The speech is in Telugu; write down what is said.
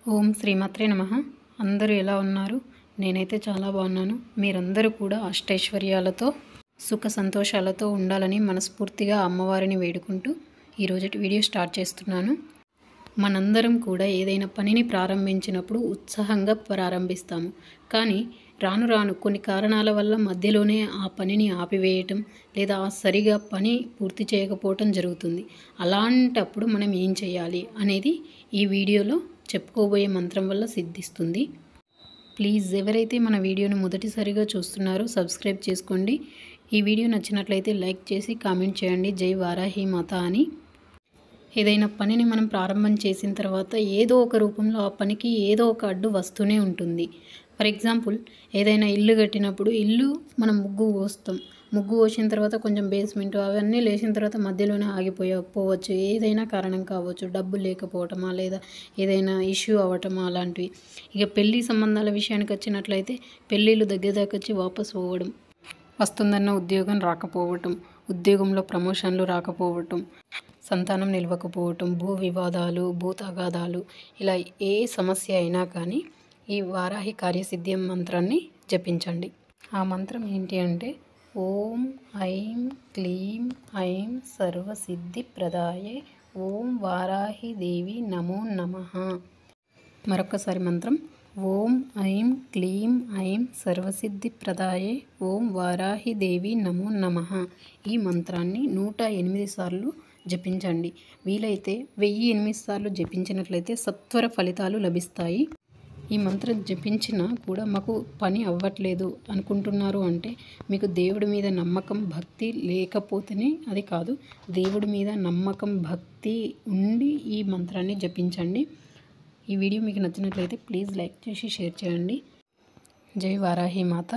ఓం శ్రీమాత్రే నమః. అందరూ ఎలా ఉన్నారు? నేనైతే చాలా బాగున్నాను. మీరందరూ కూడా అష్టైశ్వర్యాలతో సుఖ సంతోషాలతో ఉండాలని మనస్ఫూర్తిగా అమ్మవారిని వేడుకుంటూ ఈరోజటి వీడియో స్టార్ట్ చేస్తున్నాను. మనందరం కూడా ఏదైనా పనిని ప్రారంభించినప్పుడు ఉత్సాహంగా ప్రారంభిస్తాము. కానీ రాను రాను కొన్ని కారణాల వల్ల మధ్యలోనే ఆ పనిని ఆపివేయటం లేదా సరిగా పని పూర్తి చేయకపోవటం జరుగుతుంది. అలాంటప్పుడు మనం ఏం చేయాలి అనేది ఈ వీడియోలో చెప్పుకోబోయే మంత్రం వల్ల సిద్ధిస్తుంది. ప్లీజ్ ఎవరైతే మన వీడియోను మొదటిసారిగా చూస్తున్నారో సబ్స్క్రైబ్ చేసుకోండి. ఈ వీడియో నచ్చినట్లయితే లైక్ చేసి కామెంట్ చేయండి జై వారాహి మాత అని. ఏదైనా పనిని మనం ప్రారంభం చేసిన తర్వాత ఏదో ఒక రూపంలో ఆ పనికి ఏదో ఒక అడ్డు వస్తూనే ఉంటుంది. ఫర్ ఎగ్జాంపుల్, ఏదైనా ఇల్లు కట్టినప్పుడు మనం ముగ్గు పోస్తాం. ముగ్గు పోసిన తర్వాత కొంచెం బేస్మెంట్ అవన్నీ లేచిన తర్వాత మధ్యలోనే ఆగిపోవచ్చు. ఏదైనా కారణం కావచ్చు, డబ్బు లేకపోవటమా లేదా ఏదైనా ఇష్యూ అవ్వటమా అలాంటివి. ఇక పెళ్లి సంబంధాల విషయానికి వచ్చినట్లయితే పెళ్ళిళ్ళు దగ్గర దాకా వచ్చి వాపసు పోవడం, వస్తుందన్న ఉద్యోగం రాకపోవటం, ఉద్యోగంలో ప్రమోషన్లు రాకపోవటం, సంతానం నిలవకపోవటం, భూ వివాదాలు, భూ తగాదాలు, ఇలా ఏ సమస్య అయినా కానీ ఈ వారాహి కార్యసిద్ధి మంత్రాన్ని జపించండి. ఆ మంత్రం ఏంటి అంటే ఓం ఐం క్లీం ఐం సర్వసిద్ధి ప్రదాయే ఓం వారాహి దేవి నమో నమః. మరొకసారి మంత్రం ఓం ఐం క్లీం ఐం సర్వసిద్ధి ప్రదాయే ఓం వారాహి దేవి నమో నమః. ఈ మంత్రాన్ని 108 సార్లు జపించండి. వీలైతే 1008 సార్లు జపించినట్లయితే సత్వర ఫలితాలు లభిస్తాయి. ఈ మంత్రం జపించినా కూడా మాకు పని అవ్వట్లేదు అనుకుంటున్నారు అంటే మీకు దేవుడి మీద నమ్మకం భక్తి లేకపోతేనే అది కాదు. దేవుడి మీద నమ్మకం భక్తి ఉండి ఈ మంత్రాన్ని జపించండి. ఈ వీడియో మీకు నచ్చినట్లయితే ప్లీజ్ లైక్ చేసి షేర్ చేయండి. జై వారాహి మాత.